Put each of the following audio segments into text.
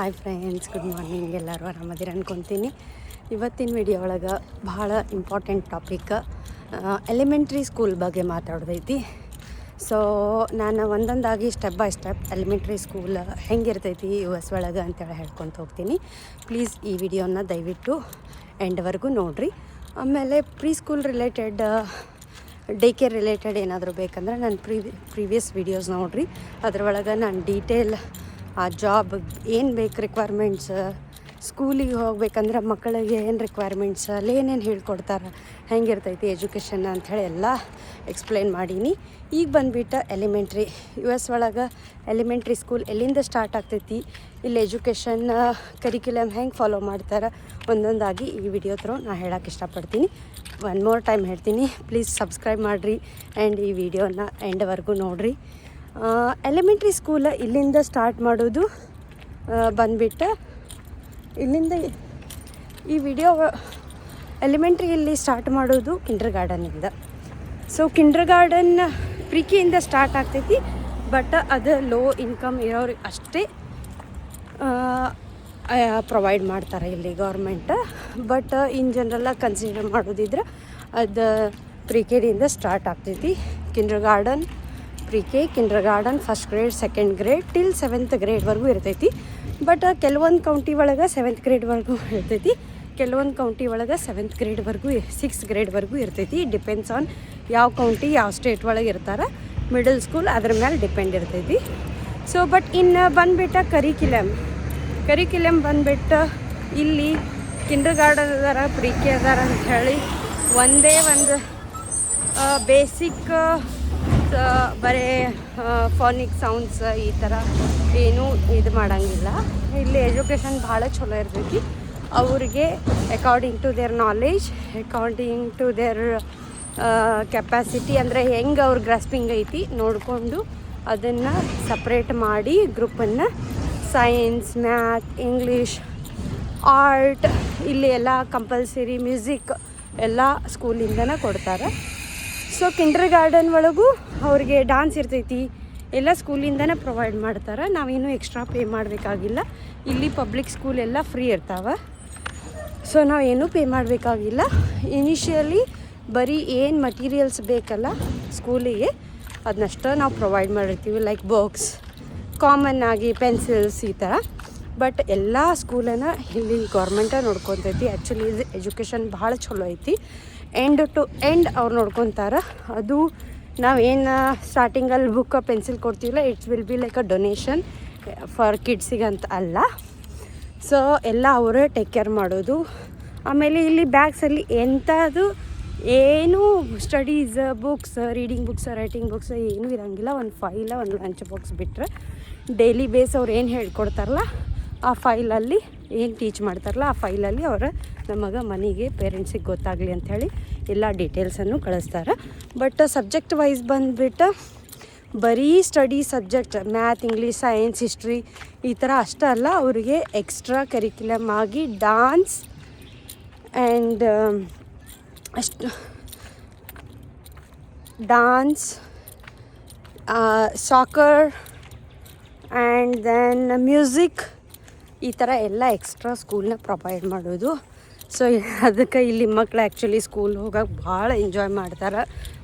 Hi friends, good morning. ಎಲ್ಲರೂ ಆರಾಮದಿರ ಅನ್ಕೊತೀನಿ. ಇವತ್ತಿನ ವಿಡಿಯೋ ಒಳಗೆ ಭಾಳ ಇಂಪಾರ್ಟೆಂಟ್ ಟಾಪಿಕ್ ಎಲಿಮೆಂಟ್ರಿ ಸ್ಕೂಲ್ ಬಗ್ಗೆ ಮಾತಾಡೋದೈತಿ. ಸೊ ನಾನು ಒಂದೊಂದಾಗಿ step by step elementary school ಹೆಂಗಿರ್ತೈತಿ US ಒಳಗೆ ಅಂತೇಳಿ ಹೇಳ್ಕೊತ ಹೋಗ್ತೀನಿ. ಪ್ಲೀಸ್ ಈ ವಿಡಿಯೋನ ದಯವಿಟ್ಟು ಎಂಡ್ವರೆಗೂ ನೋಡಿರಿ. ಆಮೇಲೆ pre school related, day care related ಏನಾದರೂ ಬೇಕಂದ್ರೆ ನಾನು ಪ್ರೀವಿಯಸ್ ವಿಡಿಯೋಸ್ ನೋಡಿರಿ. ಅದ್ರೊಳಗೆ ನಾನು ಡೀಟೇಲ್ ಆ ಜಾಬ್ ಏನು ಬೇಕು, ರಿಕ್ವೈರ್ಮೆಂಟ್ಸ್, ಸ್ಕೂಲಿಗೆ ಹೋಗ್ಬೇಕಂದ್ರೆ ಮಕ್ಕಳಿಗೆ ಏನು ರಿಕ್ವೈರ್ಮೆಂಟ್ಸ್, ಅಲ್ಲಿ ಏನೇನು ಹೇಳ್ಕೊಡ್ತಾರೆ, ಹೆಂಗಿರ್ತೈತಿ ಎಜುಕೇಷನ್ ಅಂಥೇಳಿ ಎಲ್ಲ ಎಕ್ಸ್ಪ್ಲೈನ್ ಮಾಡೀನಿ. ಈಗ ಬಂದುಬಿಟ್ಟು ಎಲಿಮೆಂಟ್ರಿ US ಒಳಗೆ ಎಲಿಮೆಂಟ್ರಿ ಸ್ಕೂಲ್ ಎಲ್ಲಿಂದ ಸ್ಟಾರ್ಟ್ ಆಗ್ತೈತಿ, ಇಲ್ಲಿ ಎಜುಕೇಷನ್ ಕರಿಕ್ಯುಲಮ್ ಹೆಂಗೆ ಫಾಲೋ ಮಾಡ್ತಾರೆ ಒಂದೊಂದಾಗಿ ಈ ವಿಡಿಯೋ ಥ್ರೂ ನಾನು ಹೇಳೋಕ್ಕೆ ಇಷ್ಟಪಡ್ತೀನಿ. ಒನ್ ಮೋರ್ ಟೈಮ್ ಹೇಳ್ತೀನಿ, ಪ್ಲೀಸ್ ಸಬ್ಸ್ಕ್ರೈಬ್ ಮಾಡಿರಿ ಆ್ಯಂಡ್ ಈ ವಿಡಿಯೋನ ಎಂಡ್ವರೆಗೂ ನೋಡಿರಿ. ಎಲಿಮೆಂಟ್ರಿ ಸ್ಕೂಲ್ ಇಲ್ಲಿಂದ ಸ್ಟಾರ್ಟ್ ಮಾಡೋದು ಬಂದುಬಿಟ್ಟು ಇಲ್ಲಿಂದ ಈ ವಿಡಿಯೋ ಎಲಿಮೆಂಟ್ರಿ ಇಲ್ಲಿ ಸ್ಟಾರ್ಟ್ ಮಾಡೋದು ಕಿಂಡರ್ ಗಾರ್ಡನಿಂದ. ಸೊ ಕಿಂಡರ್ ಗಾರ್ಡನ್ ಪ್ರಿಕೆಯಿಂದ ಸ್ಟಾರ್ಟ್ ಆಗ್ತೈತಿ, ಬಟ್ ಅದು ಲೋ ಇನ್ಕಮ್ ಇರೋರಿಗೆ ಅಷ್ಟೇ ಪ್ರೊವೈಡ್ ಮಾಡ್ತಾರೆ ಇಲ್ಲಿ ಗೌರ್ಮೆಂಟ್. ಬಟ್ ಇನ್ ಜನರಲ್ಲ ಕನ್ಸಿಡರ್ ಮಾಡೋದಿದ್ರೆ ಅದು ಪ್ರಿಕೆದಿಂದ ಸ್ಟಾರ್ಟ್ ಆಗ್ತೈತಿ. Kindergarten, pre-K, kindergarten, first grade, second grade till 7th ಗ್ರೇಡ್ವರೆಗೂ ಇರ್ತೈತಿ. ಬಟ್ ಕೆಲವೊಂದು ಕೌಂಟಿ ಒಳಗೆ 7th ಗ್ರೇಡ್ವರೆಗೂ ಇರ್ತೈತಿ, ಕೆಲವೊಂದು ಕೌಂಟಿ ಒಳಗೆ 7th ಗ್ರೇಡ್ವರೆಗೂ 6th ಗ್ರೇಡ್ವರೆಗೂ ಇರ್ತೈತಿ. ಡಿಪೆಂಡ್ಸ್ ಆನ್ ಯಾವ ಕೌಂಟಿ ಯಾವ ಸ್ಟೇಟ್ ಒಳಗೆ ಇರ್ತಾರೆ. ಮಿಡಲ್ ಸ್ಕೂಲ್ ಅದ್ರ ಮೇಲೆ ಡಿಪೆಂಡ್ ಇರ್ತೈತಿ. ಸೊ ಬಟ್ ಇನ್ನು ಬಂದುಬಿಟ್ಟು ಕರಿಕ್ಯುಲಮ್ ಬಂದುಬಿಟ್ಟು ಇಲ್ಲಿ ಕಿಂಡರ್ ಗಾರ್ಡನ್ ಅದಾರ, ಪ್ರಿಕೆ ಅದಾರ ಅಂಥೇಳಿ ಒಂದೇ ಒಂದು ಬೇಸಿಕ್ ಬರೀ ಫೋನಿಕ್ ಸೌಂಡ್ಸ್ ಈ ಥರ ಏನೂ ಇದು ಮಾಡೋಂಗಿಲ್ಲ. ಇಲ್ಲಿ ಎಜುಕೇಷನ್ ಭಾಳ ಚಲೋ ಇರ್ತೈತಿ. ಅವ್ರಿಗೆ according to their knowledge, according to their capacity, ಅಂದರೆ ಹೆಂಗೆ ಅವ್ರ ಗ್ರಾಸ್ಪಿಂಗ್ ಐತಿ ನೋಡಿಕೊಂಡು ಅದನ್ನು ಸಪ್ರೇಟ್ ಮಾಡಿ ಗ್ರೂಪನ್ನು ಸೈನ್ಸ್, ಮ್ಯಾಥ್, ಇಂಗ್ಲೀಷ್, ಆರ್ಟ್ ಇಲ್ಲಿ ಎಲ್ಲ ಕಂಪಲ್ಸರಿ, ಮ್ಯೂಸಿಕ್ ಎಲ್ಲ ಸ್ಕೂಲಿಂದನೇ ಕೊಡ್ತಾರೆ. ಸೊ ಕಿಂಡರ್ ಗಾರ್ಡನ್ ಒಳಗೂ ಅವ್ರಿಗೆ ಡಾನ್ಸ್ ಇರ್ತೈತಿ, ಎಲ್ಲ ಸ್ಕೂಲಿಂದನೇ ಪ್ರೊವೈಡ್ ಮಾಡ್ತಾರೆ. ನಾವೇನು ಎಕ್ಸ್ಟ್ರಾ ಪೇ ಮಾಡಬೇಕಾಗಿಲ್ಲ. ಇಲ್ಲಿ ಪಬ್ಲಿಕ್ ಸ್ಕೂಲ್ ಎಲ್ಲ ಫ್ರೀ ಇರ್ತಾವೆ. ಸೊ ನಾವೇನು ಪೇ ಮಾಡಬೇಕಾಗಿಲ್ಲ. ಇನಿಷಿಯಲಿ ಬರೀ ಏನು ಮಟೀರಿಯಲ್ಸ್ ಬೇಕಲ್ಲ ಸ್ಕೂಲಿಗೆ ಅದನ್ನಷ್ಟ ನಾವು ಪ್ರೊವೈಡ್ ಮಾಡಿರ್ತೀವಿ, ಲೈಕ್ ಬುಕ್ಸ್, ಕಾಮನ್ ಆಗಿ ಪೆನ್ಸಿಲ್ಸ್ ಈ ಥರ. ಬಟ್ ಎಲ್ಲ ಸ್ಕೂಲನ್ನು ಇಲ್ಲಿ ಗೌರ್ಮೆಂಟ ನೋಡ್ಕೊತೈತಿ. ಆ್ಯಕ್ಚುಲಿ ಇದು ಎಜುಕೇಷನ್ ಭಾಳ ಚಲೋ ಐತಿ. ಎಂಡ್ ಟು ಎಂಡ್ ಅವ್ರು ನೋಡ್ಕೊತಾರೆ. ಅದು ನಾವೇನು ಸ್ಟಾರ್ಟಿಂಗಲ್ಲಿ ಬುಕ್, ಪೆನ್ಸಿಲ್ ಕೊಡ್ತೀವಲ್ಲ, it's will be like a donation for ಕಿಡ್ಸಿಗಂತ ಅಲ್ಲ. ಸೊ ಎಲ್ಲ ಅವರೇ ಟೇಕ್ ಕೇರ್ ಮಾಡೋದು. ಆಮೇಲೆ ಇಲ್ಲಿ ಬ್ಯಾಗ್ಸಲ್ಲಿ ಎಂಥದ್ದು ಏನೂ studies books, reading books, writing books ಏನೂ ಇರೋಂಗಿಲ್ಲ. ಒಂದು ಫೈಲ, ಒಂದು ಲಂಚ್ ಬಾಕ್ಸ್ ಬಿಟ್ಟರೆ ಡೈಲಿ ಬೇಸ್ ಅವ್ರು ಏನು ಹೇಳ್ಕೊಡ್ತಾರಲ್ಲ ಆ ಫೈಲಲ್ಲಿ, ಏನು ಟೀಚ್ ಮಾಡ್ತಾರಲ್ಲ ಆ ಫೈಲಲ್ಲಿ ಅವರು ನಮಗೆ ಮನೆಗೆ ಪೇರೆಂಟ್ಸಿಗೆ ಗೊತ್ತಾಗಲಿ ಅಂಥೇಳಿ ಎಲ್ಲ ಡೀಟೇಲ್ಸನ್ನು ಕಳಿಸ್ತಾರೆ. ಬಟ್ ಸಬ್ಜೆಕ್ಟ್ ವೈಸ್ ಬಂದುಬಿಟ್ಟು ಬರೀ study subject math, English, science, history ಈ ಥರ ಅಷ್ಟೇ ಅಲ್ಲ, ಅವರಿಗೆ ಎಕ್ಸ್ಟ್ರಾ ಕರಿಕ್ಯುಲಮ್ ಆಗಿ dance and dance, soccer and then music ಈ ಥರ ಎಲ್ಲ ಎಕ್ಸ್ಟ್ರಾ ಸ್ಕೂಲ್ನ ಪ್ರೊವೈಡ್ ಮಾಡೋದು. ಸೊ ಅದಕ್ಕೆ ಇಲ್ಲಿ ಮಕ್ಕಳು ಆ್ಯಕ್ಚುಲಿ ಸ್ಕೂಲ್ ಹೋಗೋಕೆ ಭಾಳ ಎಂಜಾಯ್ ಮಾಡ್ತಾರೆ.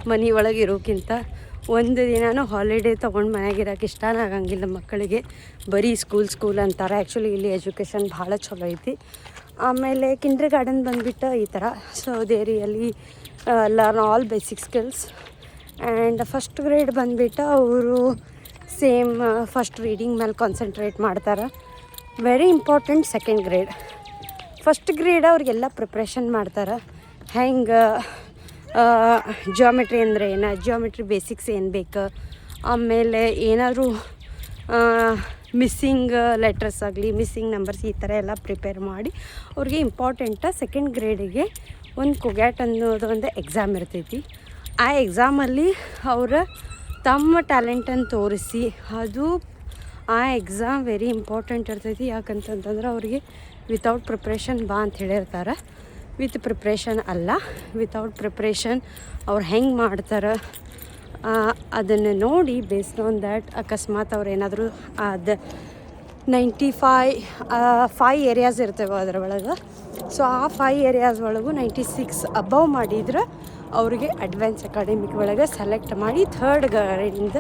ಮನೆ ಒಳಗೆ ಇರೋಕ್ಕಿಂತ ಒಂದು ದಿನವೂ ಹಾಲಿಡೇ ತೊಗೊಂಡು ಮನೆಯಾಗಿರೋಕೆ ಇಷ್ಟನೇ ಆಗಂಗಿಲ್ಲ ಮಕ್ಕಳಿಗೆ. ಬರೀ ಸ್ಕೂಲ್ ಅಂತಾರೆ. ಆ್ಯಕ್ಚುಲಿ ಇಲ್ಲಿ ಎಜುಕೇಷನ್ ಭಾಳ ಚಲೋ ಐತಿ. ಆಮೇಲೆ ಕಿಂಡರ್ ಗಾರ್ಡನ್ ಬಂದುಬಿಟ್ಟು ಈ ಥರ. So they really learn all basic skills. And first grade ಬಂದುಬಿಟ್ಟು ಅವರು ಸೇಮ್ ಫಸ್ಟ್ ರೀಡಿಂಗ್ ಮೇಲೆ ಕಾನ್ಸಂಟ್ರೇಟ್ ಮಾಡ್ತಾರೆ. Very important second grade. First grade ಅವ್ರಿಗೆಲ್ಲ ಪ್ರಿಪ್ರೇಷನ್ ಮಾಡ್ತಾರೆ. ಹೆಂಗೆ ಜಿಯೋಮೆಟ್ರಿ ಅಂದರೆ ಏನು, ಜಿಯೋಮೆಟ್ರಿ ಬೇಸಿಕ್ಸ್ ಏನು ಬೇಕು, ಆಮೇಲೆ ಏನಾದರೂ ಮಿಸ್ಸಿಂಗ್ ಲೆಟರ್ಸ್ ಆಗಲಿ, ಮಿಸ್ಸಿಂಗ್ ನಂಬರ್ಸ್ ಈ ಥರ ಎಲ್ಲ ಪ್ರಿಪೇರ್ ಮಾಡಿ ಅವ್ರಿಗೆ ಇಂಪಾರ್ಟೆಂಟ. ಸೆಕೆಂಡ್ ಗ್ರೇಡಿಗೆ ಒಂದು ಕೊಗ್ಯಾಟ್ ಅನ್ನೋದು ಒಂದು ಎಕ್ಸಾಮ್ ಇರ್ತೈತಿ. ಆ ಎಕ್ಸಾಮಲ್ಲಿ ಅವರ ತಮ್ಮ ಟ್ಯಾಲೆಂಟನ್ನು ತೋರಿಸಿ, ಅದು ಆ ಎಕ್ಸಾಮ್ ವೆರಿ ಇಂಪಾರ್ಟೆಂಟ್ ಇರ್ತೈತಿ. ಯಾಕಂತಂತಂದ್ರೆ ಅವ್ರಿಗೆ ವಿತೌಟ್ ಪ್ರಿಪ್ರೇಷನ್ ಬಾ ಅಂತ ಹೇಳಿರ್ತಾರೆ. ವಿತ್ ಪ್ರಿಪ್ರೇಷನ್ ಅಲ್ಲ, ವಿತೌಟ್ ಪ್ರಿಪ್ರೇಷನ್ ಅವ್ರು ಹೆಂಗೆ ಮಾಡ್ತಾರೆ ಅದನ್ನು ನೋಡಿ ಬೇಸ್ಡ್ ಆನ್ ದ್ಯಾಟ್ ಅಕಸ್ಮಾತ್ ಅವ್ರು ಏನಾದರೂ ಅದು 5 ಏರಿಯಾಸ್ ಇರ್ತವೆ ಅದರ ಒಳಗೆ. ಸೊ ಆ 5 ಏರಿಯಾಸ್ ಒಳಗೂ 96 ಅಬವ್ ಮಾಡಿದ್ರೆ ಅವ್ರಿಗೆ ಅಡ್ವಾನ್ಸ್ ಅಕಾಡೆಮಿಕ್ ಒಳಗೆ ಸೆಲೆಕ್ಟ್ ಮಾಡಿ 3rd ಗ್ರೇಡಿಂದ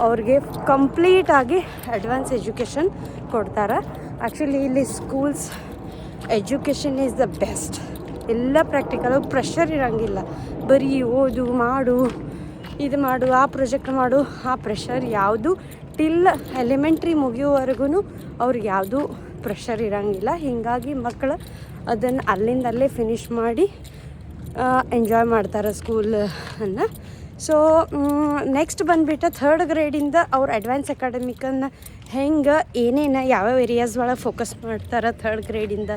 ಅವ್ರಿಗೆ ಕಂಪ್ಲೀಟಾಗಿ ಅಡ್ವಾನ್ಸ್ ಎಜುಕೇಷನ್ ಕೊಡ್ತಾರೆ. ಆ್ಯಕ್ಚುಲಿ ಇಲ್ಲಿ schools education is the best. ಎಲ್ಲ ಪ್ರಾಕ್ಟಿಕಲು, ಪ್ರೆಷರ್ ಇರೋಂಗಿಲ್ಲ. ಬರೀ ಓದು ಮಾಡು, ಇದು ಮಾಡು, ಆ ಪ್ರಾಜೆಕ್ಟ್ ಮಾಡು, ಆ ಪ್ರೆಷರ್ ಯಾವುದು ಟಿಲ್ ಎಲಿಮೆಂಟ್ರಿ ಮುಗಿಯುವವರೆಗೂ ಅವ್ರಿಗೆ ಯಾವುದೂ ಪ್ರೆಷರ್ ಇರೋಂಗಿಲ್ಲ. ಹೀಗಾಗಿ ಮಕ್ಕಳು ಅದನ್ನು ಅಲ್ಲೇ ಫಿನಿಷ್ ಮಾಡಿ ಎಂಜಾಯ್ ಮಾಡ್ತಾರೆ ಸ್ಕೂಲನ್ನು. ಸೊ ನೆಕ್ಸ್ಟ್ ಬಂದುಬಿಟ್ಟು 3rd ಗ್ರೇಡಿಂದ ಅವ್ರು ಅಡ್ವಾನ್ಸ್ ಅಕಾಡೆಮಿಕನ್ನು ಹೆಂಗೆ ಏನೇನು ಯಾವ್ಯಾವ ಏರಿಯಾಸ್ ಒಳಗೆ ಫೋಕಸ್ ಮಾಡ್ತಾರೆ 3rd ಗ್ರೇಡಿಂದ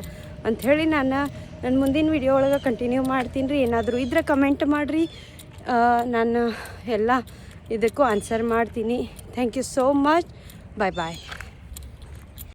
ಅಂಥೇಳಿ ನಾನು ನನ್ನ ಮುಂದಿನ ವಿಡಿಯೋ ಒಳಗೆ ಕಂಟಿನ್ಯೂ ಮಾಡ್ತೀನಿ ರೀ. ಏನಾದರೂ ಇದ್ರೆ ಕಮೆಂಟ್ ಮಾಡಿರಿ, ನಾನು ಎಲ್ಲ ಇದಕ್ಕೂ ಆನ್ಸರ್ ಮಾಡ್ತೀನಿ. Thank you so much. Bye bye.